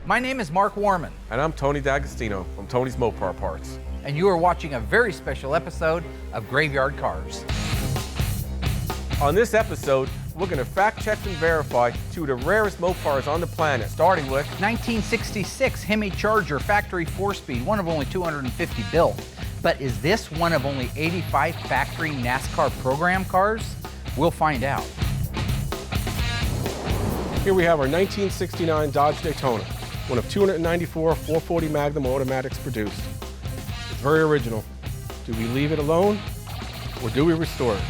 My name is Mark Warman. And I'm Tony D'Agostino from Tony's Mopar Parts. And you are watching a very special episode of Graveyard Cars. On this episode, we're going to fact check and verify two of the rarest Mopars on the planet, starting with 1966 Hemi Charger factory 4-speed, one of only 250 built. But is this one of only 85 factory NASCAR program cars? We'll find out. Here we have our 1969 Dodge Daytona, one of 294 440 Magnum automatics produced. It's very original. Do we leave it alone or do we restore it?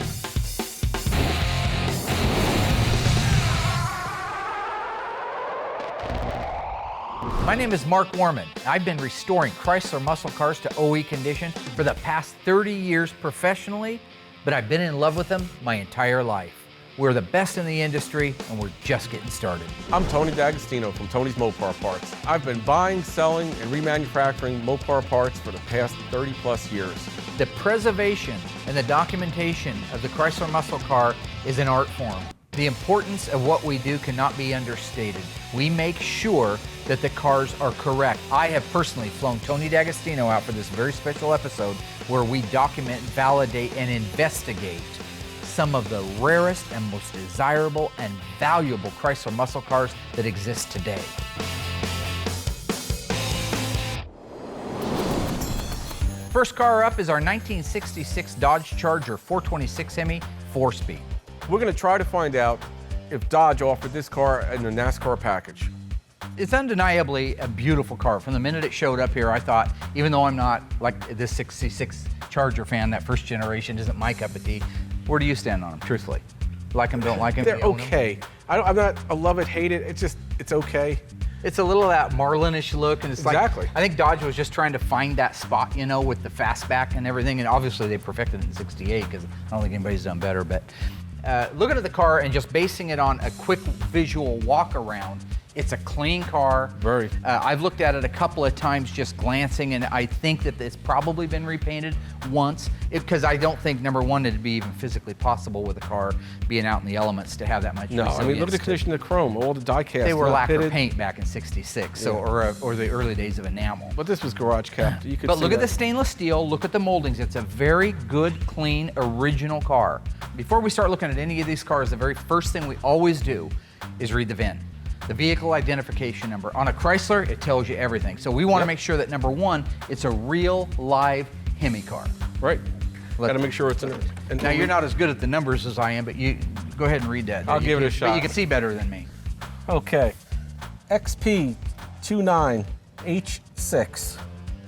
My name is Mark Warman. I've been restoring Chrysler muscle cars to OE condition for the past 30 years professionally, but I've been in love with them my entire life. We're the best in the industry, and we're just getting started. I'm Tony D'Agostino from Tony's Mopar Parts. I've been buying, selling, and remanufacturing Mopar parts for the past 30 plus years. The preservation and the documentation of the Chrysler muscle car is an art form. The importance of what we do cannot be understated. We make sure that the cars are correct. I have personally flown Tony D'Agostino out for this very special episode where we document, validate, and investigate some of the rarest and most desirable and valuable Chrysler muscle cars that exist today. First car up is our 1966 Dodge Charger 426 Hemi 4-speed. We're going to try to find out if Dodge offered this car in the NASCAR package. It's undeniably a beautiful car. From the minute it showed up here, I thought, even though I'm not like this 66 Charger fan, that first generation isn't my cup of tea, where do you stand on them, truthfully? Like them, don't like them? They're okay. I'm not a love it, hate it. It's okay. It's a little of that Marlin-ish look, and it's exactly. Like, I think Dodge was just trying to find that spot, you know, with the fastback and everything, and obviously they perfected it in '68 because I don't think anybody's done better, but looking at the car and just basing it on a quick visual walk around, it's a clean car. Very. I've looked at it a couple of times just glancing, and I think that it's probably been repainted once, because I don't think, number one, it'd be even physically possible with a car being out in the elements to have that much No, I mean, look at the condition of the chrome, all the die casts. They were lacquer paint back in '66, so, or the early days of enamel. But this was garage capped. You could But see look at that. the stainless steel, look at the moldings. It's a very good, clean, original car. Before we start looking at any of these cars, the very first thing we always do is read the VIN. The vehicle identification number. On a Chrysler, it tells you everything. So we want to make sure that, number one, it's a real, live Hemi car. Right. Got to make sure it's Now, you're not as good at the numbers as I am, but you go ahead and read that. I'll give it a shot. But you can see better than me. Okay. XP29H6.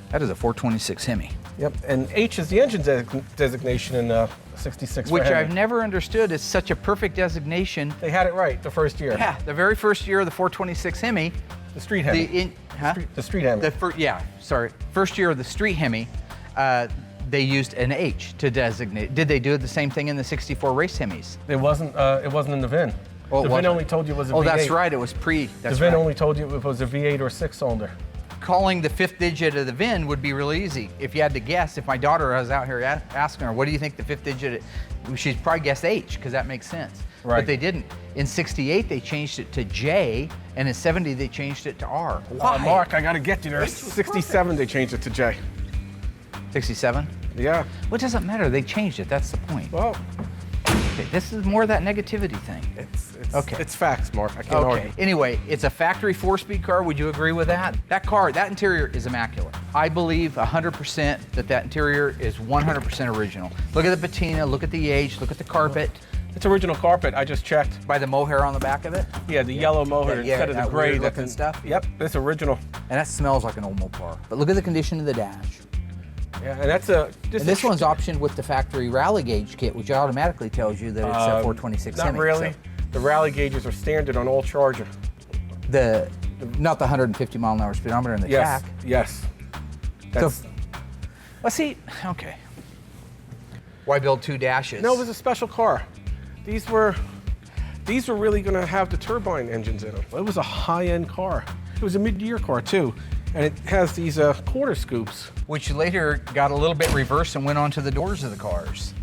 That is a 426 Hemi. Yep, and H is the engine designation in 66. Which I've never understood is such a perfect designation. They had it right the first year. Yeah, the very first year of the 426 Hemi. The street Hemi. The street Hemi. First year of the street Hemi, they used an H to designate. Did they do the same thing in the 64 race Hemis? It wasn't in the VIN. Oh, the VIN only told you it was a V8. Oh, that's right, it was pre. The VIN only told you it was a V8 or 6-cylinder. Calling the fifth digit of the VIN would be real easy. If you had to guess, if my daughter was out here asking her, what do you think the fifth digit is? She'd probably guess H, because that makes sense. Right. But they didn't. In '68, they changed it to J, and in '70, they changed it to R. Why? Mark, I got to get you there. 67, they changed it to J. 67? Yeah. Well, it doesn't matter. They changed it. That's the point. Well, okay, this is more of that negativity thing. It's facts, Mark. I can't argue. Anyway, it's a factory 4-speed car. Would you agree with that? That car, that interior is immaculate. I believe 100% that interior is 100% original. Look at the patina, look at the age, look at the carpet. It's original carpet. I just checked. By the mohair on the back of it? Yeah, the yellow mohair instead of the gray looking stuff. Yep, it's original. And that smells like an old Mopar. But look at the condition of the dash. Yeah, and that's a. This one's optioned with the factory rally gauge kit, which automatically tells you that it's a 426 Hemi. Not really. So. The rally gauges are standard on all Charger. Not the 150 mile an hour speedometer in the yes, jack. Yes. That's, well, see, okay. Why build two dashes? No, it was a special car. These were really going to have the turbine engines in them. It was a high-end car. It was a mid-year car too, and it has these quarter scoops, which later got a little bit reversed and went onto the doors of the cars.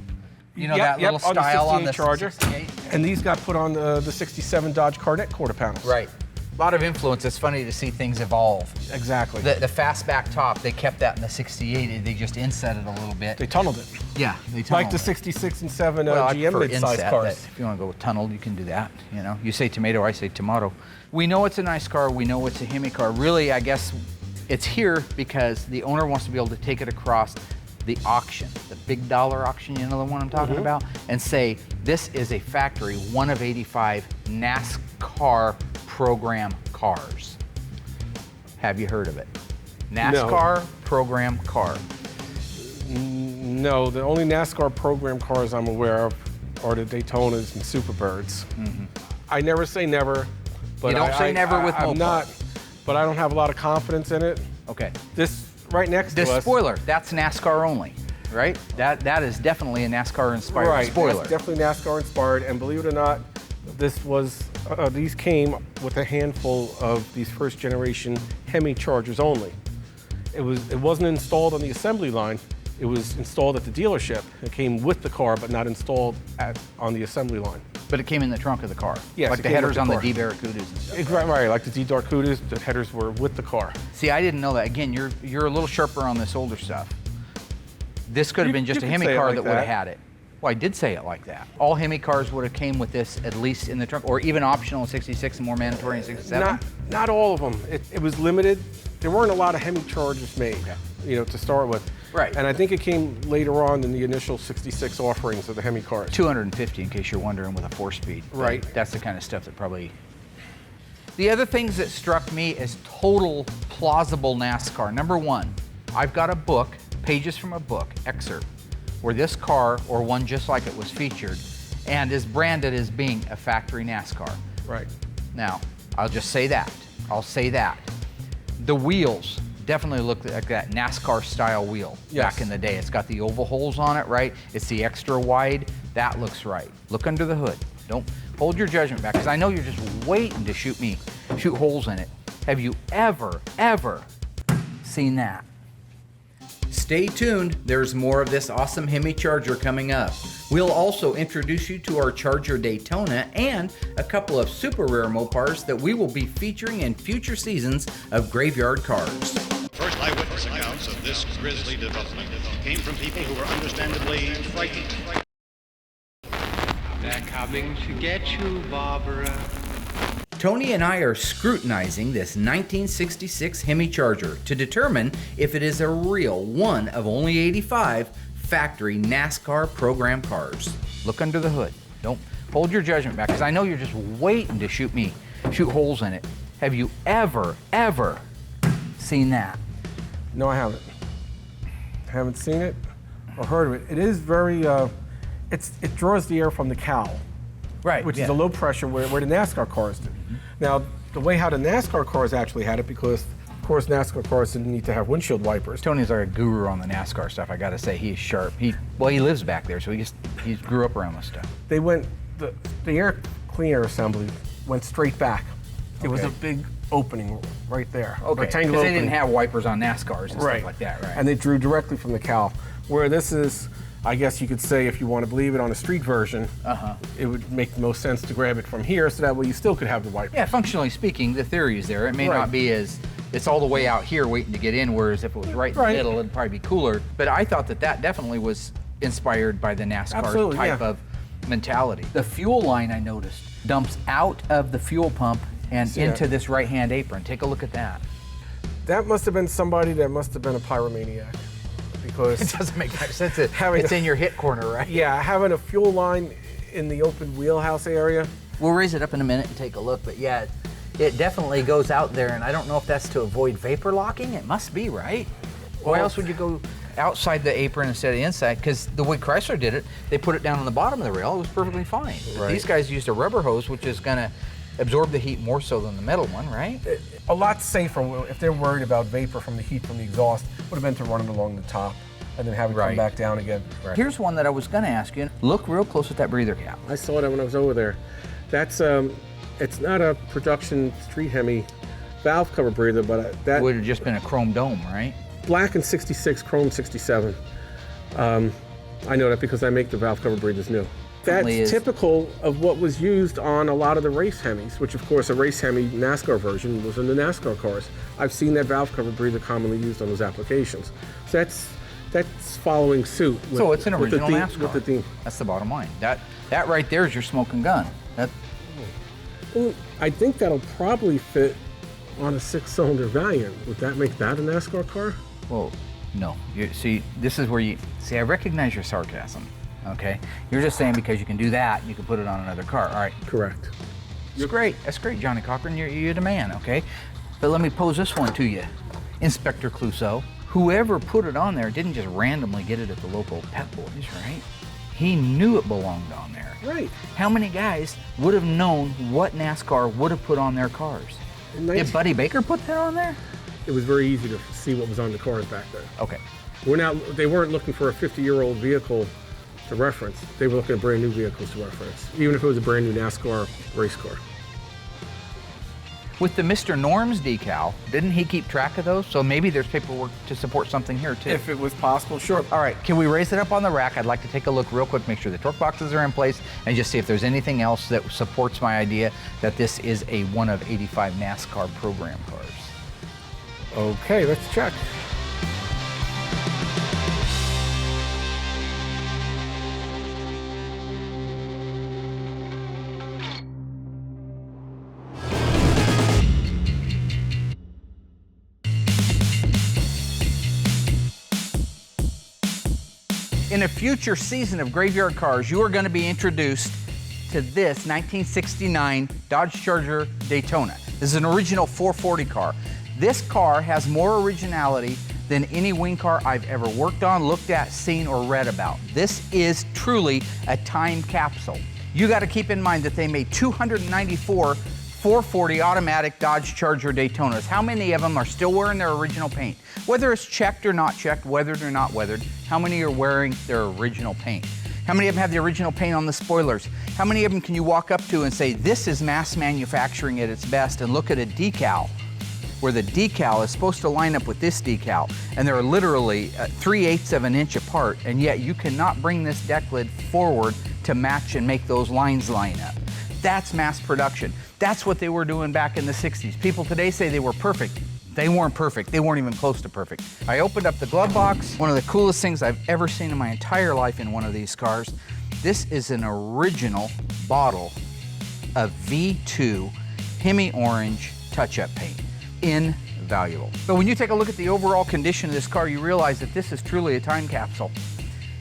You know, that little style on the Charger. 68? And these got put on the 67 Dodge Cardinal quarter panels. Right. A lot of influence. It's funny to see things evolve. Exactly. The fastback top, they kept that in the 68. They just inset it a little bit. They tunneled it. Yeah, they tunneled Like the it. 66 and 7 Well, I GM prefer mid-size inset, cars. but if you want to go with tunneled, you can do that. You know, you say tomato, I say tomato. We know it's a nice car. We know it's a Hemi car. Really, I guess it's here because the owner wants to be able to take it across the auction, the big dollar auction, you know the one I'm talking about, and say this is a factory, one of 85 NASCAR program cars. Have you heard of it? NASCAR program car. No, the only NASCAR program cars I'm aware of are the Daytonas and Superbirds. I never say never, but You don't say never with I'm Mopar. not, but I don't have a lot of confidence in it. Okay. This right next This to us. spoiler, that's NASCAR only, right? That is definitely a NASCAR inspired Right, spoiler. that's definitely NASCAR inspired, and believe it or not, this was these came with a handful of these first generation Hemi Chargers only. It wasn't installed on the assembly line. It was installed at the dealership. It came with the car, but not installed on the assembly line. But it came in the trunk of the car. Yes, like it the came with headers the on the car. D-Barracudas and stuff. Right, like the D-Darkudas, the headers were with the car. See, I didn't know that. Again, you're a little sharper on this older stuff. This could have been just you a could Hemi say it car like that would have that. had it. Well, I did say it like that. All Hemi cars would have came with this at least in the trunk, or even optional in 66 and more mandatory in 67. Not all of them. It was limited. There weren't a lot of Hemi Chargers made, to start with. Right. And I think it came later on in the initial 66 offerings of the Hemi cars. 250, in case you're wondering, with a 4-speed. Right. That's the kind of stuff that probably. The other things that struck me as total plausible NASCAR. Number one, I've got a book, pages from a book, excerpt, where this car, or one just like it, was featured and is branded as being a factory NASCAR. Right. Now, I'll just say that. I'll say that. The wheels definitely look like that NASCAR style wheel Yes. back in the day. It's got the oval holes on it, right? It's the extra wide. That looks right. Look under the hood. Don't hold your judgment back, because I know you're just waiting to shoot holes in it. Have you ever seen that? Stay tuned, there's more of this awesome Hemi Charger coming up. We'll also introduce you to our Charger Daytona and a couple of super rare Mopars that we will be featuring in future seasons of Graveyard Cars. First eyewitness accounts of this grisly development came from people who were understandably frightened. They're coming to get you, Barbara. Tony and I are scrutinizing this 1966 Hemi Charger to determine if it is a real one of only 85 factory NASCAR program cars. Look under the hood. Don't hold your judgment back, because I know you're just waiting to shoot holes in it. Have you ever seen that? No, I haven't. Haven't seen it or heard of it. It is very, it draws the air from the cowl. Right. Which is a low pressure where the NASCAR cars do. Now, the way how the NASCAR cars actually had it, because of course NASCAR cars didn't need to have windshield wipers. Tony's like a guru on the NASCAR stuff. I gotta say, he's sharp. He lives back there, so he grew up around this stuff. They went, the air clean air assembly went straight back. It was a big opening right there. Okay, because Rectangular they didn't opening. have wipers on NASCARs and stuff like that, right? And they drew directly from the cowl. Where this is, I guess you could say, if you want to believe it, on a street version, it would make the most sense to grab it from here, so that way you still could have the wiper. Yeah, functionally speaking, the theory is there. It may not be it's all the way out here waiting to get in, whereas if it was right in the middle, it'd probably be cooler. But I thought that definitely was inspired by the NASCAR type of mentality. The fuel line, I noticed, dumps out of the fuel pump and into this right-hand apron. Take a look at that. That must have been somebody that must have been a pyromaniac. Because it doesn't make much sense. It's in your hit corner, right? Yeah, having a fuel line in the open wheelhouse area. We'll raise it up in a minute and take a look, but yeah, it definitely goes out there, and I don't know if that's to avoid vapor locking. It must be, right? Why else would you go outside the apron instead of the inside? Because the way Chrysler did it, they put it down on the bottom of the rail. It was perfectly fine. But these guys used a rubber hose, which is going to absorb the heat more so than the metal one, right? A lot safer, if they're worried about vapor from the heat from the exhaust, would have been to run it along the top and then have it come back down again. Here's one that I was going to ask you. Look real close at that breather cap. I saw that when I was over there. That's it's not a production street Hemi valve cover breather, but that would have just been a chrome dome, right? Black in 66, chrome 67. I know that because I make the valve cover breathers new. That's typical of what was used on a lot of the race Hemis, which of course a race Hemi NASCAR version was in the NASCAR cars. I've seen that valve cover breather commonly used on those applications. So that's following suit. So it's an original NASCAR. With the theme. That's the bottom line. That right there is your smoking gun. Well, I think that'll probably fit on a 6-cylinder Valiant. Would that make that a NASCAR car? Well, no. See, this is where I recognize your sarcasm, okay? You're just saying because you can do that, you can put it on another car, all right? Correct. It's great. That's great, Johnny Cochran. You're the man, okay? But let me pose this one to you. Inspector Clouseau, whoever put it on there didn't just randomly get it at the local Pep Boys, right? He knew it belonged on there. Right. How many guys would have known what NASCAR would have put on their cars? Did Buddy Baker put that on there? It was very easy to see what was on the cars back then. Okay. They weren't looking for a 50-year-old vehicle to reference. They were looking at brand new vehicles to reference, even if it was a brand new NASCAR race car. With the Mr. Norms decal, didn't he keep track of those? So maybe there's paperwork to support something here too. If it was possible, sure. All right, can we raise it up on the rack? I'd like to take a look real quick, make sure the torque boxes are in place, and just see if there's anything else that supports my idea that this is a one of 85 NASCAR program cars. Okay, let's check. In a future season of Graveyard Cars, you are going to be introduced to this 1969 Dodge Charger Daytona. This is an original 440 car. This car has more originality than any wing car I've ever worked on, looked at, seen, or read about. This is truly a time capsule. You got to keep in mind that they made 294 440 automatic Dodge Charger Daytonas. How many of them are still wearing their original paint? Whether it's checked or not checked, weathered or not weathered, how many are wearing their original paint? How many of them have the original paint on the spoilers? How many of them can you walk up to and say, this is mass manufacturing at its best, and look at a decal where the decal is supposed to line up with this decal, and they're literally 3/8 of an inch apart, and yet you cannot bring this deck lid forward to match and make those lines line up. That's mass production. That's what they were doing back in the 60s. People today say they were perfect. They weren't perfect. They weren't even close to perfect. I opened up the glove box. One of the coolest things I've ever seen in my entire life in one of these cars. This is an original bottle of V2 Hemi Orange touch-up paint. Invaluable. But when you take a look at the overall condition of this car, you realize that this is truly a time capsule.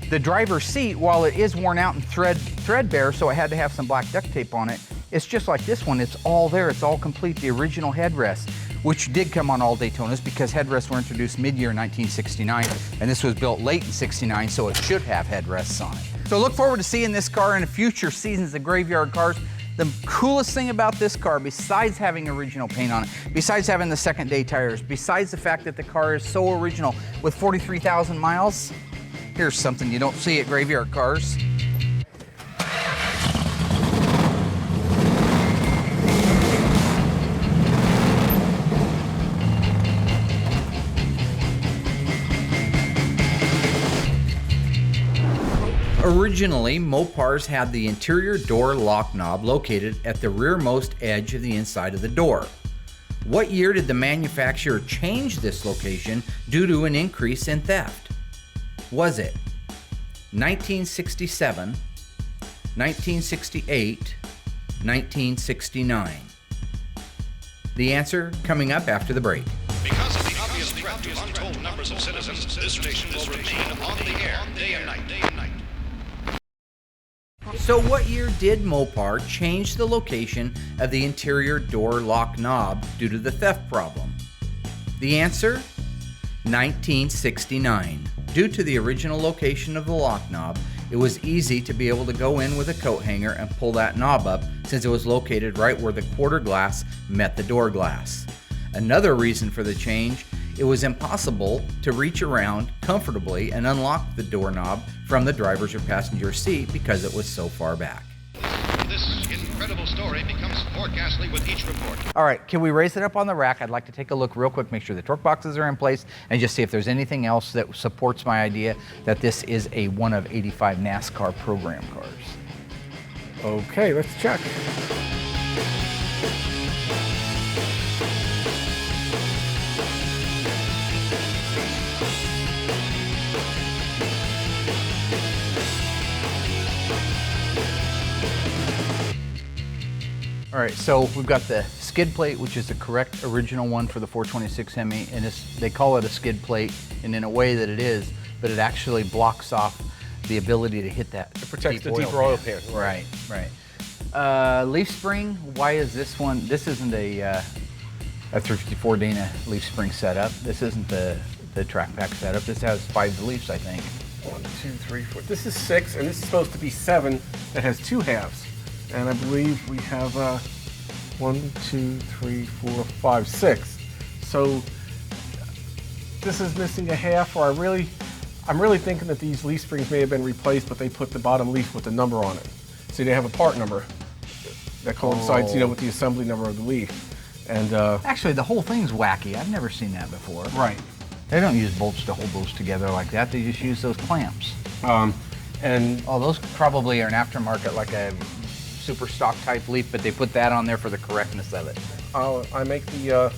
The driver's seat, while it is worn out and threadbare, so I had to have some black duct tape on it, it's just like this one. It's all there. It's all complete. The original headrest, which did come on all Daytonas because headrests were introduced mid-year 1969, and this was built late in 69, so it should have headrests on it. So look forward to seeing this car in future seasons of Graveyard Cars. The coolest thing about this car, besides having original paint on it, besides having the second day tires, besides the fact that the car is so original with 43,000 miles, here's something you don't see at Graveyard Cars. Originally, Mopars had the interior door lock knob located at the rearmost edge of the inside of the door. What year did the manufacturer change this location due to an increase in theft? Was it 1967, 1968, 1969? The answer coming up after the break. Because of the obvious threat to untold numbers of citizens, this station will remain on the air day and night. So what year did Mopar change the location of the interior door lock knob due to the theft problem? The answer? 1969. Due to the original location of the lock knob, it was easy to be able to go in with a coat hanger and pull that knob up since it was located right where the quarter glass met the door glass. Another reason for the change, it was impossible to reach around comfortably and unlock the doorknob from the driver's or passenger seat because it was so far back. This incredible story becomes more ghastly with each report. All right, can we raise it up on the rack? I'd like to take a look real quick, make sure the torque boxes are in place, and just see if there's anything else that supports my idea that this is a one of 85 NASCAR program cars. Okay, let's check. All right, so we've got the skid plate, which is the correct original one for the 426 Hemi, and they call it a skid plate, and in a way that it is, but it actually blocks off the ability to hit that. It protects the deeper oil pan. Right, right. Leaf spring, why is this one? This isn't a 354 Dana leaf spring setup. This isn't the track pack setup. This has 5 leaves, I think. 1, 2, 3, 4. This is 6, and this is supposed to be 7 that has 2 halves. And I believe we have 1, 2, 3, 4, 5, 6. So this is missing a half, or I'm really thinking that these leaf springs may have been replaced, but they put the bottom leaf with the number on it. So they have a part number that coincides, with the assembly number of the leaf. And actually, the whole thing's wacky. I've never seen that before. Right. They don't use bolts to hold those together like that. They just use those clamps. And those probably are an aftermarket, like a super stock type leaf, but they put that on there for the correctness of it. I make the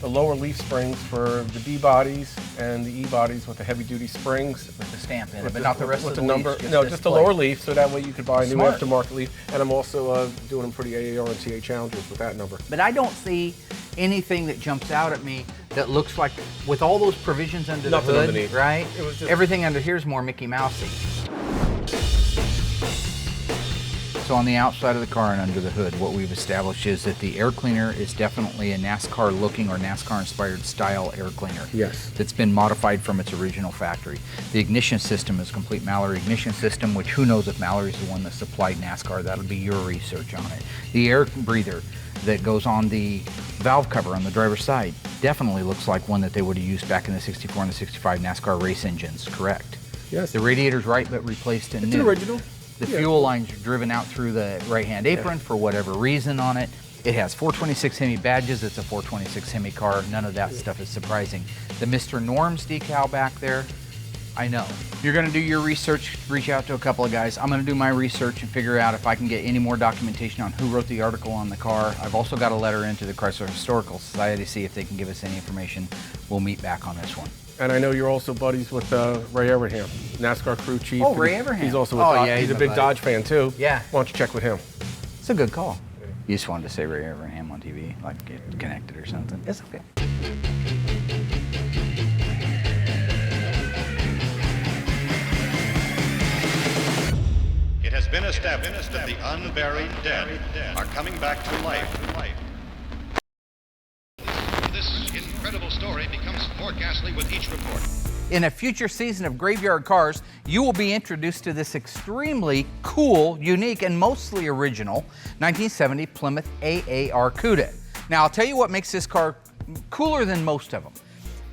lower leaf springs for the B bodies and the E bodies with the heavy duty springs. With the stamp in it, but not the rest of the number. leaves, No, just the lower leaf, so that way you could buy a new Smart. aftermarket leaf. And I'm also doing them for the AAR and TA Challengers with that number. But I don't see anything that jumps out at me that looks like, with all those provisions under Nothing the hood, underneath. right? It was just- Everything under here is more Mickey Mousey. So on the outside of the car and under the hood, what we've established is that the air cleaner is definitely a NASCAR looking or NASCAR inspired style air cleaner. Yes. That's been modified from its original factory. The ignition system is a complete Mallory ignition system, which who knows if Mallory's the one that supplied NASCAR. That'll be your research on it. The air breather that goes on the valve cover on the driver's side definitely looks like one that they would have used back in the 64 and the 65 NASCAR race engines, correct? Yes. The radiator's right, but replaced and It's new. an original. The Yeah. fuel lines are driven out through the right-hand apron for whatever reason on it. It has 426 Hemi badges. It's a 426 Hemi car. None of that stuff is surprising. The Mr. Norms decal back there, I know. You're gonna do your research, reach out to a couple of guys. I'm gonna do my research and figure out if I can get any more documentation on who wrote the article on the car. I've also got a letter into the Chrysler Historical Society to see if they can give us any information. We'll meet back on this one. And I know you're also buddies with Ray Evernham, NASCAR crew chief. Oh, Ray Evernham. He's also he's a a big buddy. Dodge fan too. Yeah. Why don't you check with him? It's a good call. You just wanted to say Ray Evernham on TV, like get connected or something. It's okay. It has been established that the unburied dead are coming back to life. This incredible story becomes more ghastly with each report. In a future season of Graveyard Cars, you will be introduced to this extremely cool, unique, and mostly original 1970 Plymouth AAR Cuda. Now, I'll tell you what makes this car cooler than most of them.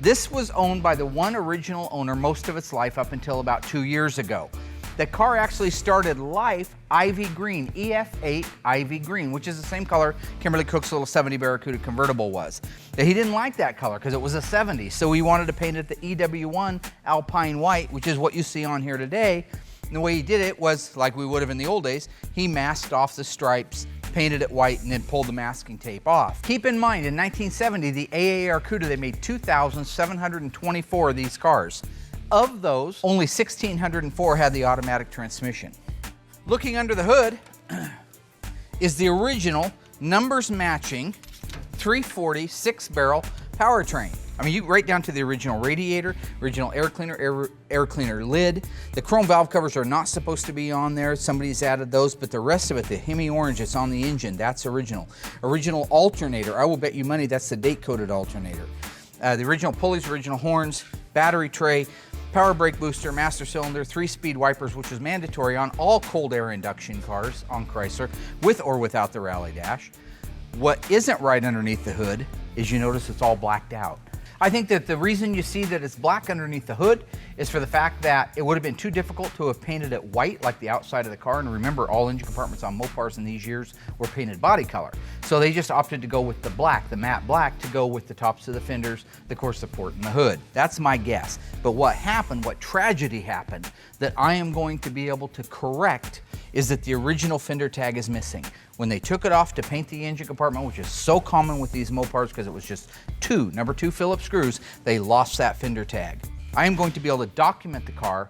This was owned by the one original owner most of its life up until about 2 years ago. The car actually started life Ivy Green, EF8 Ivy Green, which is the same color Kimberly Cook's little 70 Barracuda convertible was. Now, he didn't like that color because it was a 70, so he wanted to paint it the EW1 Alpine White, which is what you see on here today. And the way he did it was, like we would have in the old days, he masked off the stripes, painted it white, and then pulled the masking tape off. Keep in mind, in 1970, the AAR Cuda, they made 2,724 of these cars. Of those, only 1,604 had the automatic transmission. Looking under the hood is the original numbers matching 340 6-barrel powertrain. I mean, you right down to the original radiator, original air cleaner lid. The chrome valve covers are not supposed to be on there. Somebody's added those, but the rest of it, the Hemi orange that's on the engine, that's original. Original alternator, I will bet you money that's the date-coded alternator. The original pulleys, original horns, battery tray, power brake booster, master cylinder, 3-speed wipers, which is mandatory on all cold air induction cars on Chrysler, with or without the rally dash. What isn't right underneath the hood is, you notice it's all blacked out. I think that the reason you see that it's black underneath the hood is for the fact that it would have been too difficult to have painted it white like the outside of the car. And remember, all engine compartments on Mopars in these years were painted body color. So they just opted to go with the black, the matte black, to go with the tops of the fenders, the core support, and the hood. That's my guess. But what happened, what tragedy happened, that I am going to be able to correct is that the original fender tag is missing. When they took it off to paint the engine compartment, which is so common with these Mopars because it was just number two Phillips screws, they lost that fender tag. I am going to be able to document the car,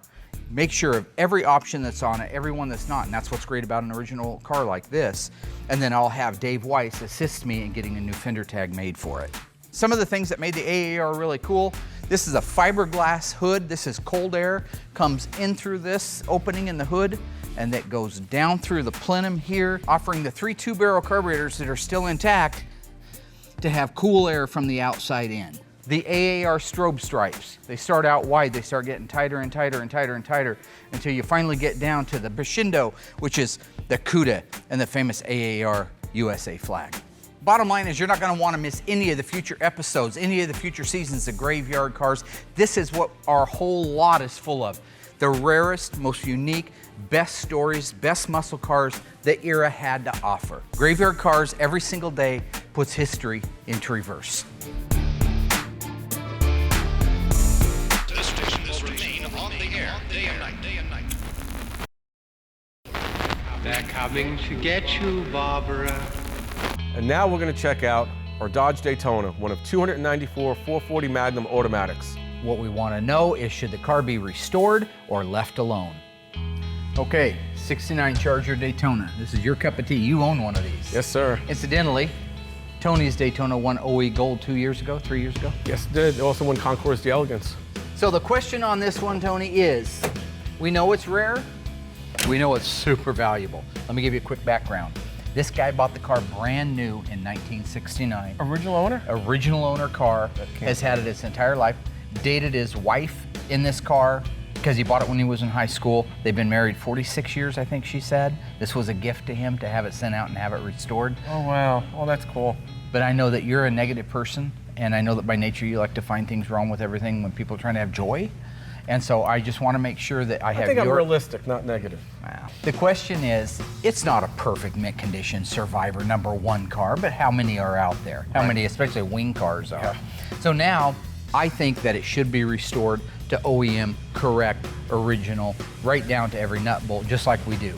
make sure of every option that's on it, every one that's not, and that's what's great about an original car like this. And then I'll have Dave Weiss assist me in getting a new fender tag made for it. Some of the things that made the AAR really cool, this is a fiberglass hood. This is cold air, comes in through this opening in the hood, and that goes down through the plenum here, offering the 3 two-barrel carburetors that are still intact to have cool air from the outside in. The AAR strobe stripes, they start out wide, they start getting tighter and tighter and tighter and tighter until you finally get down to the Bushindo, which is the CUDA and the famous AAR USA flag. Bottom line is you're not gonna wanna miss any of the future episodes, any of the future seasons of Graveyard Cars. This is what our whole lot is full of. The rarest, most unique, best stories, best muscle cars the era had to offer. Graveyard Cars every single day puts history into reverse. This station will remain on the air day and night. They're coming to get you, Barbara. And now we're going to check out our Dodge Daytona, one of 294 440 Magnum automatics. What we want to know is, should the car be restored or left alone? Okay, 69 Charger Daytona. This is your cup of tea. You own one of these. Yes, sir. Incidentally, Tony's Daytona won OE Gold 2 years ago, 3 years ago. Yes, it did. It also won Concours d'Elegance. So the question on this one, Tony, is, we know it's rare, we know it's super valuable. Let me give you a quick background. This guy bought the car brand new in 1969. Original owner? Original owner car, has had it its entire life. Dated his wife in this car because he bought it when he was in high school. They've been married 46 years, I think she said. This was a gift to him to have it sent out and have it restored. Oh, wow. Oh, that's cool. But I know that you're a negative person, and I know that by nature you like to find things wrong with everything when people are trying to have joy. And so I just want to make sure that I have think I'm realistic, not negative. Wow. The question is, it's not a perfect mint condition Survivor #1 car, but how many are out there? How many, especially wing cars, are? Yeah. So now, I think that it should be restored to OEM, correct, original, right down to every nut bolt, just like we do.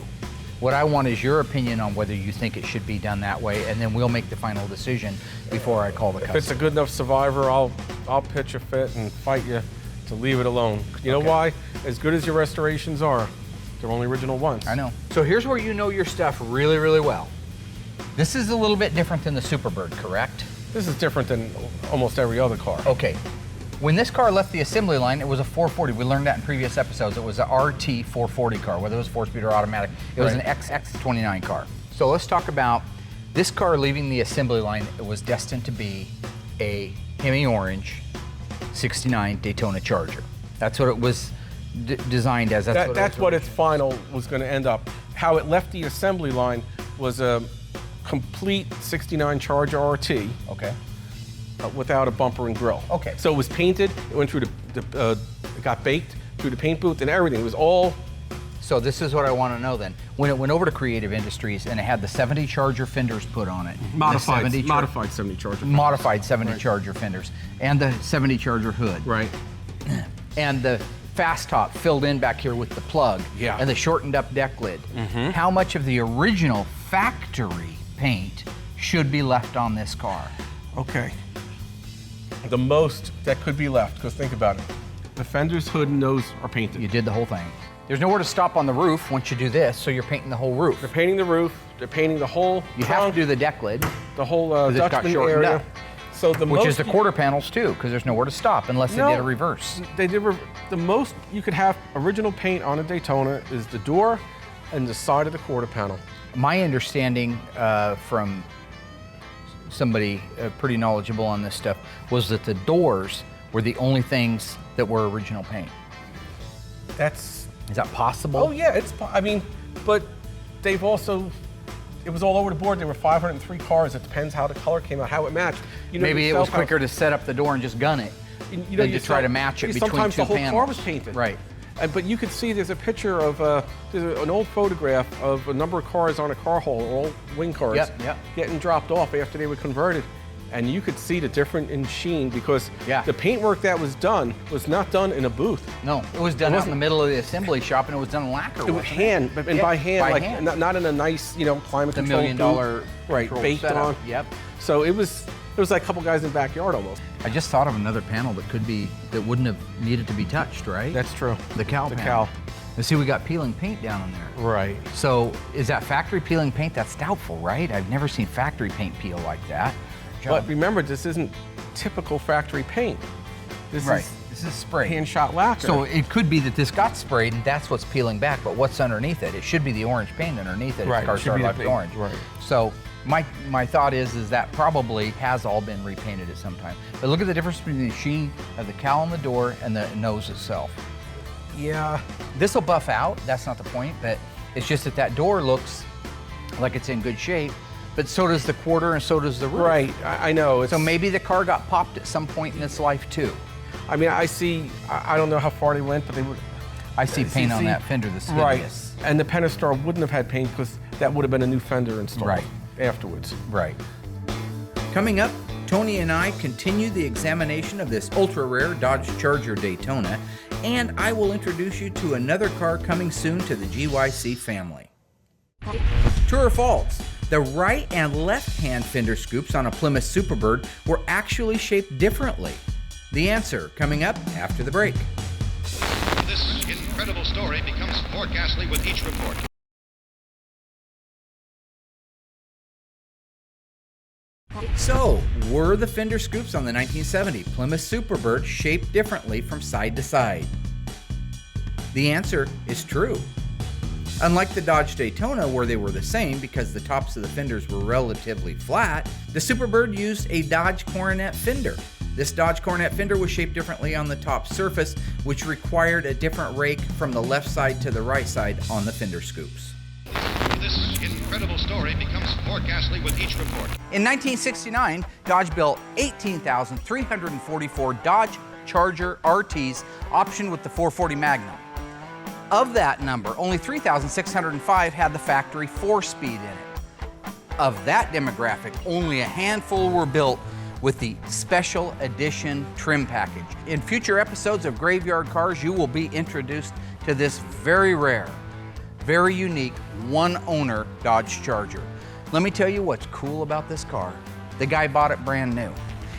What I want is your opinion on whether you think it should be done that way, and then we'll make the final decision before I call the customer. If it's a good enough Survivor, I'll pitch a fit and fight you to leave it alone. You know why? As good as your restorations are, they're only original ones. I know. So here's where you know your stuff really, really well. This is a little bit different than the Superbird, correct? This is different than almost every other car. Okay. When this car left the assembly line, it was a 440. We learned that in previous episodes. It was a RT 440 car, whether it was 4-speed or automatic. It was an XX29 car. So let's talk about this car leaving the assembly line. It was destined to be a Hemi Orange 69 Daytona Charger. That's what it was designed as. That's what its final was going to end up. How it left the assembly line was a complete 69 Charger RT. Okay. Without a bumper and grill. Okay. So it was painted. It went through it got baked through the paint booth and everything. It was all. So this is what I want to know then. When it went over to Creative Industries and it had the 70 Charger fenders put on it. Modified 70 Charger. Modified 70 Charger fenders and the 70 Charger hood. Right. And the fast top filled in back here with the plug. Yeah. And the shortened up deck lid. Mm-hmm. How much of the original factory paint should be left on this car? Okay. The most that could be left, because think about it. The fenders, hood, and nose are painted. You did the whole thing. There's nowhere to stop on the roof once you do this, so you're painting the whole roof. They're painting the roof. They're painting the whole You trunk, have to do the deck lid. the whole it's got Dutchman shortened area. up. So the Which most is the quarter panels too, because there's nowhere to stop unless they did a reverse. They did the most you could have original paint on a Daytona is the door and the side of the quarter panel. My understanding from somebody pretty knowledgeable on this stuff was that the doors were the only things that were original paint. Is that possible? Oh yeah, but they've also, it was all over the board. There were 503 cars. It depends how the color came out, how it matched. Maybe it was quicker to set up the door and just gun it. You Then you try to match it between sometimes two the whole panels. car was painted. Right. But you could see there's a picture of there's an old photograph of a number of cars on a car hole, all wing cars, Yep. getting dropped off after they were converted. And you could see the difference in sheen because the paintwork that was done was not done in a booth. No, it was done out in the middle of the assembly shop, and it was done in lacquer. It was hand, and by hand, not in a nice, climate control $1 million right, baked setup. on. Yep. So it was like a couple guys in the backyard almost. I just thought of another panel that wouldn't have needed to be touched, right? That's true. The cowl panel. And see, we got peeling paint down in there. Right. So is that factory peeling paint? That's doubtful, right? I've never seen factory paint peel like that. But remember, this isn't typical factory paint. This is spray. Hand shot lacquer. So it could be that this got sprayed and that's what's peeling back, but what's underneath it? It should be the orange paint underneath it. Right. If cars are left orange. Right. So my thought is that probably has all been repainted at some time. But look at the difference between the sheen of the cowl on the door and the nose itself. Yeah. This will buff out, that's not the point, but it's just that door looks like it's in good shape, but so does the quarter and so does the roof. Right, I know. So maybe the car got popped at some point in its life too. I mean, I don't know how far they went, but they would. I see paint on that fender that's hideous. Right, and the Pentastar wouldn't have had paint because that would have been a new fender installed afterwards. Right. Coming up, Tony and I continue the examination of this ultra-rare Dodge Charger Daytona, and I will introduce you to another car coming soon to the GYC family. True or false? The right and left-hand fender scoops on a Plymouth Superbird were actually shaped differently. The answer coming up after the break. This incredible story becomes more ghastly with each report. So, were the fender scoops on the 1970 Plymouth Superbird shaped differently from side to side? The answer is true. Unlike the Dodge Daytona, where they were the same because the tops of the fenders were relatively flat, the Superbird used a Dodge Coronet fender. This Dodge Coronet fender was shaped differently on the top surface, which required a different rake from the left side to the right side on the fender scoops. This incredible story becomes more ghastly with each report. In 1969, Dodge built 18,344 Dodge Charger RTs optioned with the 440 Magnum. Of that number, only 3,605 had the factory 4-speed in it. Of that demographic, only a handful were built with the special edition trim package. In future episodes of Graveyard Cars, you will be introduced to this very rare, very unique, one-owner Dodge Charger. Let me tell you what's cool about this car. The guy bought it brand new.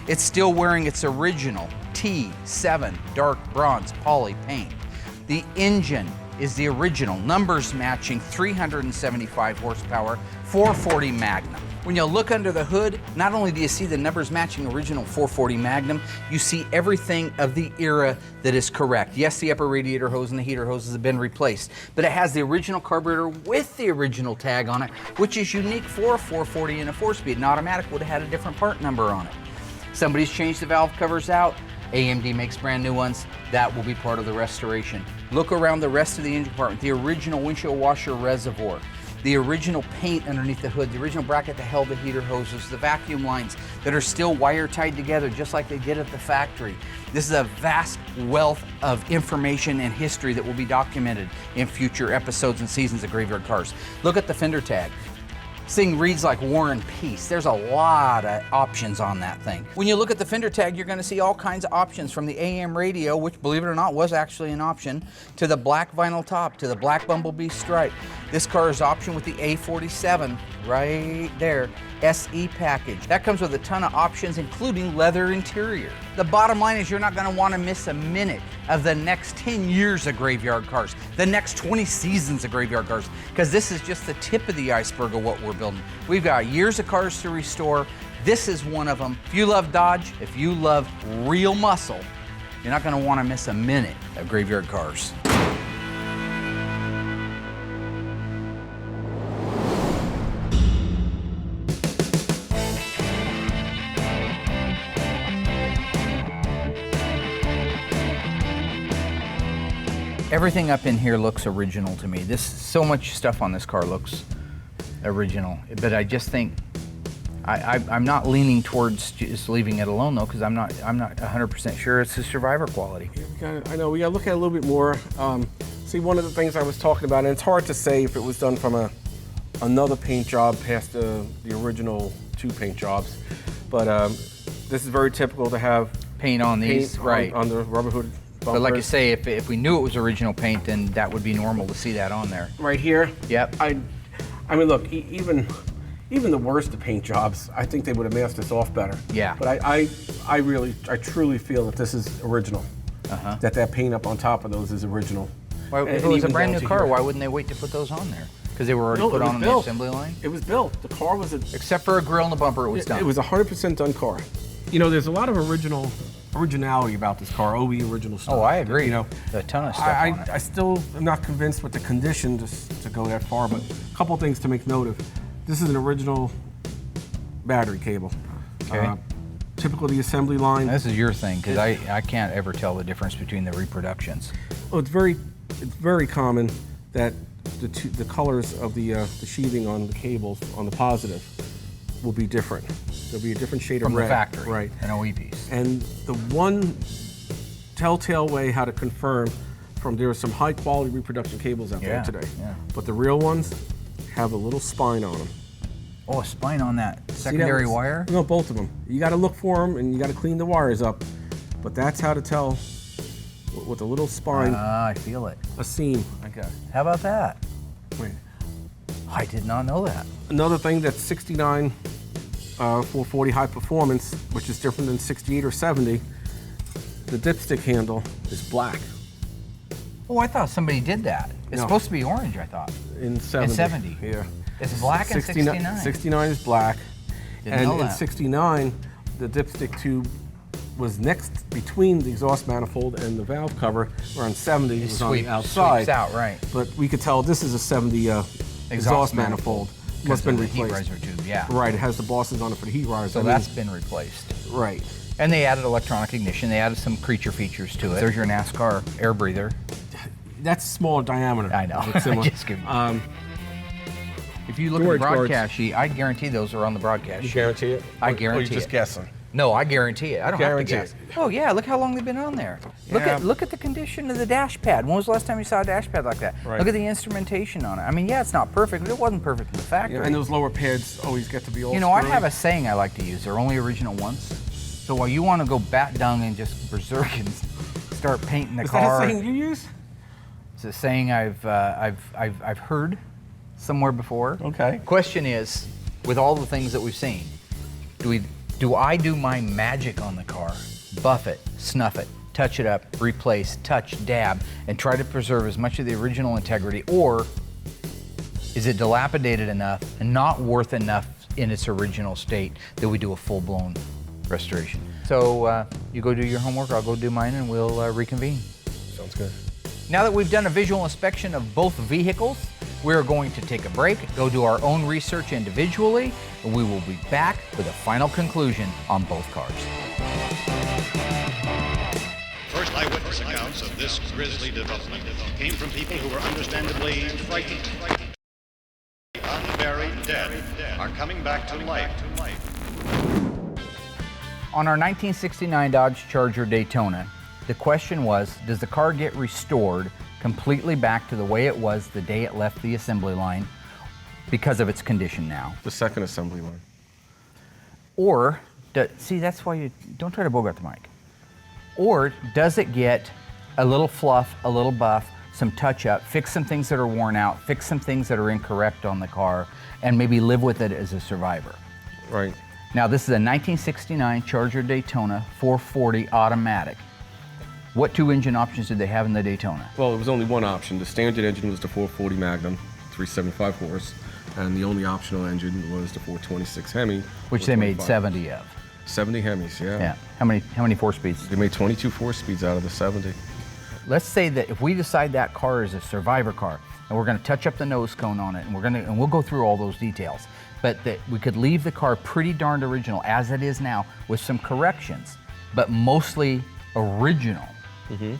It's still wearing its original T7 dark bronze poly paint. The engine is the original, numbers matching 375 horsepower, 440 Magnum. When you look under the hood, not only do you see the numbers matching original 440 Magnum, you see everything of the era that is correct. Yes, the upper radiator hose and the heater hoses have been replaced, but it has the original carburetor with the original tag on it, which is unique for a 440 and a 4-speed. An automatic would have had a different part number on it. Somebody's changed the valve covers out. AMD makes brand new ones. That will be part of the restoration. Look around the rest of the engine compartment. The original windshield washer reservoir, the original paint underneath the hood, the original bracket that held the heater hoses, the vacuum lines that are still wire tied together just like they did at the factory. This is a vast wealth of information and history that will be documented in future episodes and seasons of Graveyard Cars. Look at the fender tag. This thing reads like War and Peace. There's a lot of options on that thing. When you look at the fender tag, you're going to see all kinds of options, from the AM radio, which, believe it or not, was actually an option, to the black vinyl top, to the black Bumblebee stripe. This car is optioned with the A47 right there, SE package. That comes with a ton of options, including leather interior. The bottom line is you're not going to want to miss a minute of the next 10 years of Graveyard Cars, the next 20 seasons of Graveyard Cars, because this is just the tip of the iceberg of what we're building. We've got years of cars to restore. This is one of them. If you love Dodge, if you love real muscle, you're not going to want to miss a minute of Graveyard Cars. Everything up in here looks original to me. So much stuff on this car looks original, but I just think I'm not leaning towards just leaving it alone though, because I'm not 100% sure it's a survivor quality. I know we gotta look at it a little bit more. See, one of the things I was talking about, and it's hard to say if it was done from another paint job past the original 2 paint jobs, but this is very typical to have Paint on these, right? On the rubber hood bumper. But like you say, if we knew it was original paint, then that would be normal to see that on there. Right here. Yep. I mean, look, even the worst of paint jobs, I think they would have masked this off better. Yeah. But I truly feel that this is original. That paint up on top of those is original. Why, if it was a brand new car, why wouldn't they wait to put those on there? Because they were already put on the assembly line? It was built. The car was Except for a grill and the bumper, it was done. It was a 100% done car. You know, there's a lot of originality about this car, OE original stuff. Oh, I agree. You know, a ton of stuff on it. I still am not convinced with the condition to go that far, but a couple things to make note of. This is an original battery cable. Okay. Typical of the assembly line. This is your thing, because I can't ever tell the difference between the reproductions. Oh, it's very common that the colors of the sheathing on the cables on the positive will be different. There'll be a different shade From of red. the factory, right? An OE piece. And the one telltale way how to confirm there are some high quality reproduction cables out there today. Yeah. But the real ones have a little spine on them. Oh, a spine on that secondary wire? No, both of them. You got to look for them and you got to clean the wires up. But that's how to tell with a little spine. I feel it. A seam. Okay. How about that? Wait. I did not know that. Another thing that's 69 440 high performance, which is different than 68 or 70, the dipstick handle is black. Oh, I thought somebody did that. It's supposed to be orange, I thought. In 70. In 70. Yeah. It's black in 69. 69 is black. Didn't know And in that. 69, the dipstick tube was next between the exhaust manifold and the valve cover, where on 70 it was on the outside. Sweeps out, right. But we could tell this is a 70 exhaust manifold. Must have been the heat replaced. riser tube, yeah. Right, it has the bosses on it for the heat riser. So that's been replaced. Right. And they added electronic ignition. They added some creature features to it. There's your NASCAR air breather. That's smaller diameter. I know. It's similar. Just kidding. If you look at the broadcast sheet, I guarantee those are on the broadcast sheet. You guarantee it? I guarantee Or you just it. guessing? No, I guarantee it. I don't Guarantee have to it. guess. Oh yeah, look how long they've been on there. Yeah. Look at the condition of the dash pad. When was the last time you saw a dash pad like that? Right. Look at the instrumentation on it. I mean, yeah, it's not perfect, but it wasn't perfect in the factory. Yeah, and those lower pads always get to be all You know, I screwy. have a saying I like to use. They're only original once. So while you want to go bat dung and just berserk and start painting the Is car, that a saying you use? it's a saying I've heard somewhere before. Okay. Question is, with all the things that we've seen, do I do my magic on the car, buff it, snuff it, touch it up, replace, touch, dab, and try to preserve as much of the original integrity, or is it dilapidated enough and not worth enough in its original state that we do a full-blown restoration? So you go do your homework, I'll go do mine, and we'll reconvene. Sounds good. Now that we've done a visual inspection of both vehicles, we're going to take a break, go do our own research individually, and we will be back with a final conclusion on both cars. First eyewitness accounts of this grisly development came from people who were understandably frightened. Unburied dead are coming back to life. On our 1969 Dodge Charger Daytona, the question was, does the car get restored completely back to the way it was the day it left the assembly line because of its condition now? The second assembly line. Or, see, that's why you don't try to bogart the mic. Or does it get a little fluff, a little buff, some touch up, fix some things that are worn out, fix some things that are incorrect on the car, and maybe live with it as a survivor? Right. Now, this is a 1969 Charger Daytona 440 automatic. What two engine options did they have in the Daytona? Well, it was only one option. The standard engine was the 440 Magnum, 375 horse, and the only optional engine was the 426 Hemi. Which they made 425. 70 of. 70 Hemis, yeah. Yeah. How many 4-speeds? They made 22 4-speeds out of the 70. Let's say that if we decide that car is a survivor car, and we're going to touch up the nose cone on it, and we'll go through all those details, but that we could leave the car pretty darned original as it is now with some corrections, but mostly original.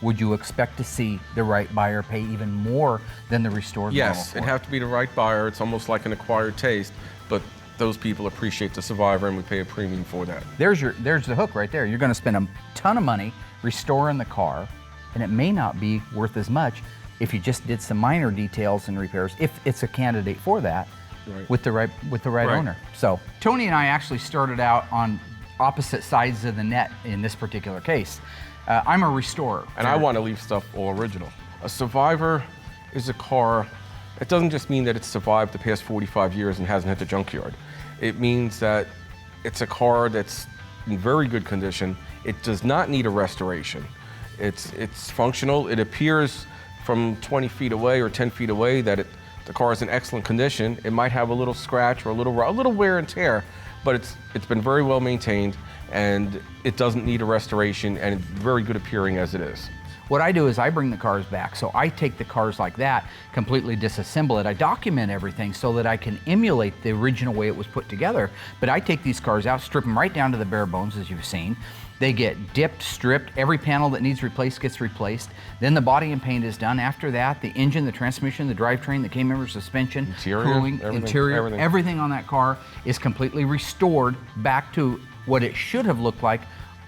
Would you expect to see the right buyer pay even more than the restored model Yes, for it'd it? have to be the right buyer. It's almost like an acquired taste, but those people appreciate the Survivor and we pay a premium for that. There's the hook right there. You're going to spend a ton of money restoring the car, and it may not be worth as much if you just did some minor details and repairs, if it's a candidate for that, with the right owner. So Tony and I actually started out on opposite sides of the net in this particular case. I'm a restorer. And I want to leave stuff all original. A Survivor is a car, it doesn't just mean that it's survived the past 45 years and hasn't hit the junkyard. It means that it's a car that's in very good condition. It does not need a restoration. It's functional. It appears from 20 feet away or 10 feet away that the car is in excellent condition. It might have a little scratch or a little wear and tear, but it's been very well maintained, and it doesn't need a restoration, and it's very good appearing as it is. What I do is I bring the cars back. So I take the cars like that, completely disassemble it. I document everything so that I can emulate the original way it was put together. But I take these cars out, strip them right down to the bare bones, as you've seen. They get dipped, stripped. Every panel that needs replaced gets replaced. Then the body and paint is done. After that, the engine, the transmission, the drivetrain, the K-member suspension, cooling, everything on that car is completely restored back to what it should have looked like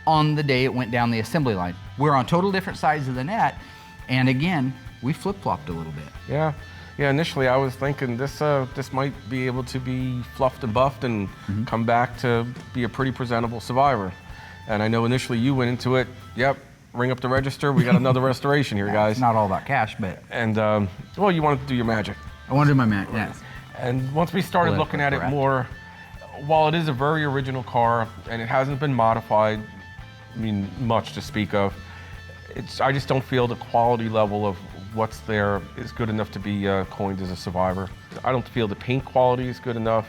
on the day it went down the assembly line. We're on total different sides of the net, and again, we flip-flopped a little bit. Yeah, initially I was thinking this might be able to be fluffed and buffed and come back to be a pretty presentable Survivor. And I know initially you went into it, yep, ring up the register, we got another restoration here, guys. It's not all about cash, but... And, well, you wanted to do your magic. I want to do my magic, yeah. And once we started looking at it more, while it is a very original car and it hasn't been modified, much to speak of, I just don't feel the quality level of what's there is good enough to be coined as a Survivor. I don't feel the paint quality is good enough.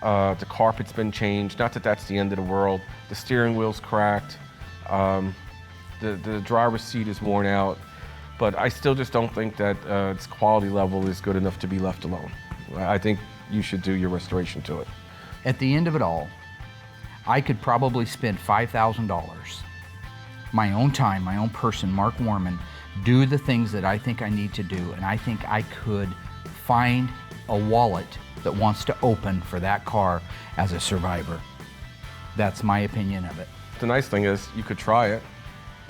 The carpet's been changed. Not that that's the end of the world. The steering wheel's cracked. The driver's seat is worn out. But I still just don't think that its quality level is good enough to be left alone. I think you should do your restoration to it. At the end of it all, I could probably spend $5,000, my own time, my own person, Mark Warman, do the things that I think I need to do, and I think I could find a wallet that wants to open for that car as a Survivor. That's my opinion of it. The nice thing is you could try it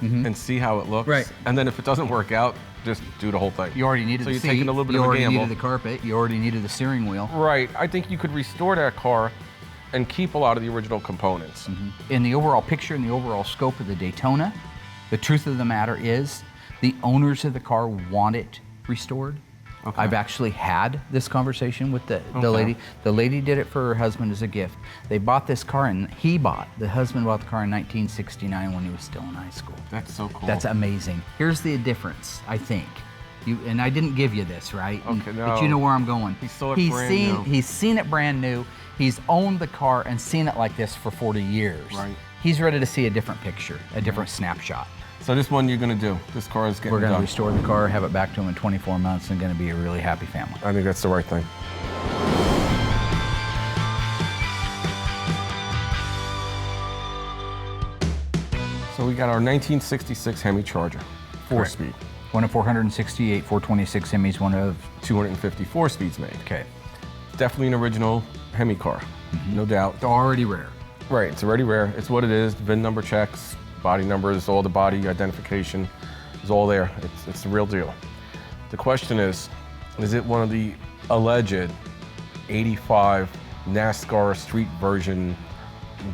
and see how it looks. Right. And then if it doesn't work out, just do the whole thing. You already needed the seat, so you're taking a little bit you of a already gamble. needed the carpet, you already needed the steering wheel. Right. I think you could restore that car and keep a lot of the original components. In the overall picture, in the overall scope of the Daytona, the truth of the matter is the owners of the car want it restored. Okay. I've actually had this conversation with the lady. The lady did it for her husband as a gift. They bought this car, and the husband bought the car in 1969 when he was still in high school. That's so cool. That's amazing. Here's the difference, I think. And I didn't give you this, right? Okay, no. But you know where I'm going. He saw it brand new. He's seen it brand new. He's owned the car and seen it like this for 40 years. Right. He's ready to see a different picture, a different snapshot. So this one you're going to do. This car is getting We're going to done. restore the car, have it back to him in 24 months, and going to be a really happy family. I think that's the right thing. So we got our 1966 Hemi Charger, 4-speed. One of 468, 426 Hemis, one of 254 speeds made. Okay. Definitely an original Hemi car, no doubt. It's already rare. Right, it's already rare. It's what it is. VIN number checks, body numbers, all the body identification is all there. It's the real deal. The question is it one of the alleged 85 NASCAR street version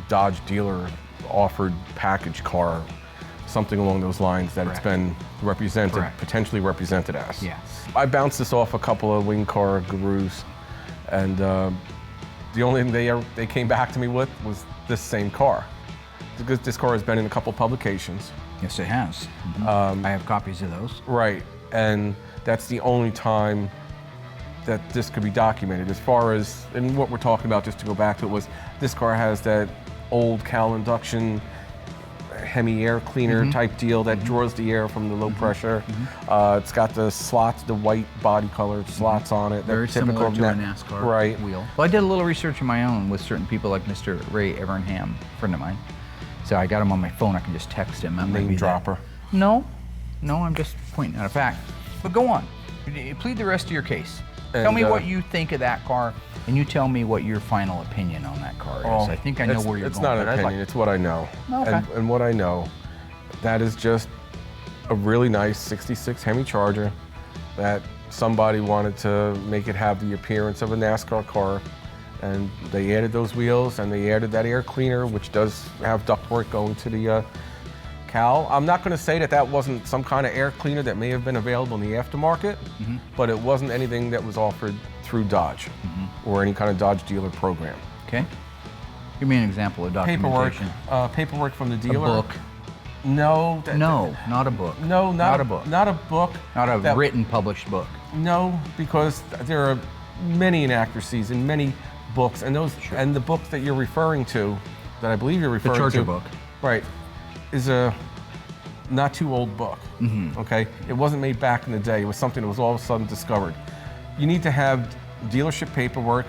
Dodge dealer offered package car, something along those lines that It's been represented, potentially represented as? Yes. I bounced this off a couple of wing car gurus, and the only thing they came back to me with was this same car. Because this car has been in a couple publications. Yes, it has. I have copies of those. Right, and that's the only time that this could be documented. As far as, and what we're talking about, just to go back to it, was this car has that old Cal induction Hemi air cleaner type deal that draws the air from the low pressure. It's got the slots, the white body color slots on it. Very similar to a NASCAR wheel. Well, I did a little research of my own with certain people like Mr. Ray Evernham, a friend of mine. So I got him on my phone. I can just text him. Name dropper. No, I'm just pointing out a fact. But go on. Plead the rest of your case. Tell me what you think of that car, and you tell me what your final opinion on that car is. I think I know where you're going. It's not an opinion, it's what I know. Okay. And what I know, that is just a really nice 66 Hemi Charger that somebody wanted to make it have the appearance of a NASCAR car. And they added those wheels and they added that air cleaner, which does have ductwork going to the cowl. I'm not going to say that that wasn't some kind of air cleaner that may have been available in the aftermarket, but it wasn't anything that was offered through Dodge or any kind of Dodge dealer program. Okay. Give me an example of documentation. Paperwork from the dealer. A book. No. No, not a book. No, not a book. Not a book. Not a written, published book. No, because there are many inaccuracies in many books, and those and the book that you're referring to, that I believe you're referring to, the Charger book, right, is a not too old book. Okay, it wasn't made back in the day. It was something that was all of a sudden discovered. You need to have dealership paperwork,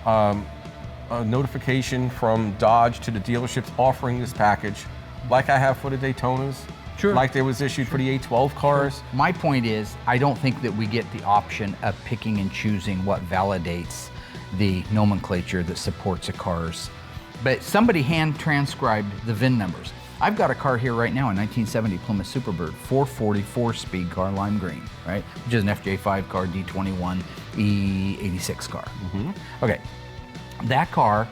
a notification from Dodge to the dealerships offering this package, like I have for the Daytonas. Sure. Like there was issued for the A12 cars. My point is, I don't think that we get the option of picking and choosing what validates the nomenclature that supports a Carz. But somebody hand transcribed the VIN numbers. I've got a car here right now, a 1970 Plymouth Superbird, 444 speed car, lime green, right? Which is an FJ5 car, D21, E86 car. Okay, that car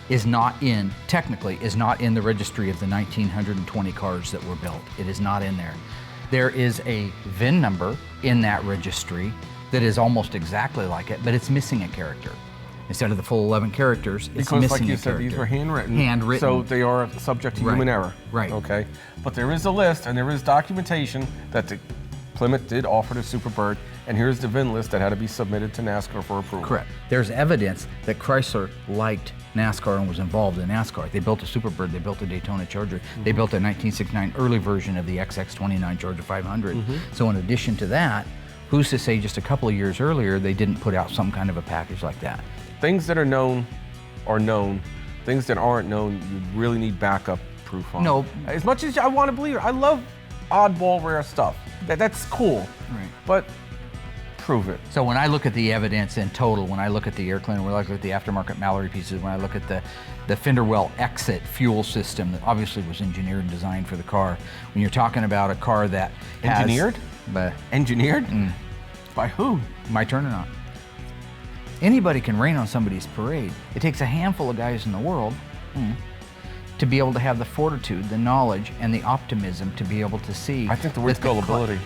is not in, technically, is not in the registry of the 1,920 cars that were built. It is not in there. There is a VIN number in that registry that is almost exactly like it, but it's missing a character. Instead of the full 11 characters, it's because, missing like you a said, character. these were handwritten. Handwritten. So they are subject to human error. Right. Okay. But there is a list and there is documentation that the Plymouth did offer the Superbird, and here's the VIN list that had to be submitted to NASCAR for approval. Correct. There's evidence that Chrysler liked NASCAR and was involved in NASCAR. They built a Superbird, they built a Daytona Charger, they built a 1969 early version of the XX29 Charger 500. So in addition to that, who's to say just a couple of years earlier they didn't put out some kind of a package like that? Things that are known are known. Things that aren't known, you really need backup proof on. No. As much as I want to believe it, I love oddball rare stuff. That's cool. Right. But prove it. So when I look at the evidence in total, when I look at the air cleaner, when I look at the aftermarket Mallory pieces, when I look at the fender well exit fuel system that obviously was engineered and designed for the car, when you're talking about a car that Engineered? Engineered? By who? My turn or not? Anybody can rain on somebody's parade. It takes a handful of guys in the world to be able to have the fortitude, the knowledge, and the optimism to be able to see. I think the word's gullibility.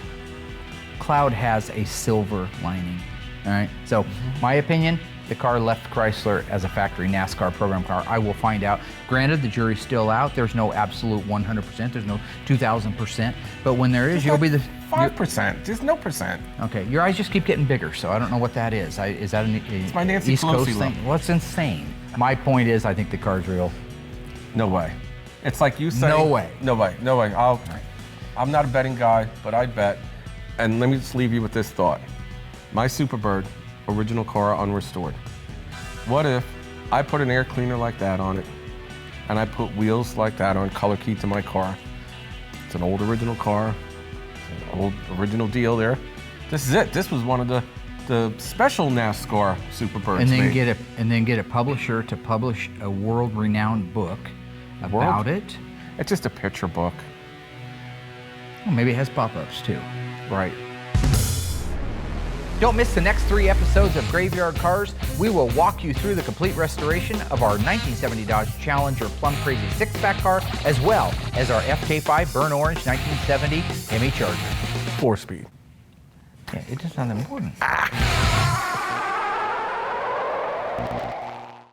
Cloud has a silver lining, all right? So my opinion, the car left Chrysler as a factory NASCAR program car. I will find out. Granted, the jury's still out. There's no absolute 100%. There's no 2,000%. But when there is, you'll be the 5%. There's no percent. Okay, your eyes just keep getting bigger, so I don't know what that is. Is that It's my Nancy East Coast Pelosi thing? look. Well, it's insane. My point is, I think the car's real. No way. It's like you say. No way. No way. No way. I'm not a betting guy, but I bet. And let me just leave you with this thought. My Superbird, original car, unrestored. What if I put an air cleaner like that on it, and I put wheels like that on, color key to my car? It's an old original car, it's an old original deal there. This is it. This was one of the special NASCAR Superbirds. And then get a publisher to publish a world-renowned book about it. It's just a picture book. Well, maybe it has pop-ups too. Right. Don't miss the next 3 episodes of Graveyard Carz. We will walk you through the complete restoration of our 1970 Dodge Challenger Plum Crazy 6-pack car, as well as our FK5 Burn Orange 1970 Hemi Charger. 4-speed. Yeah, it's just not important.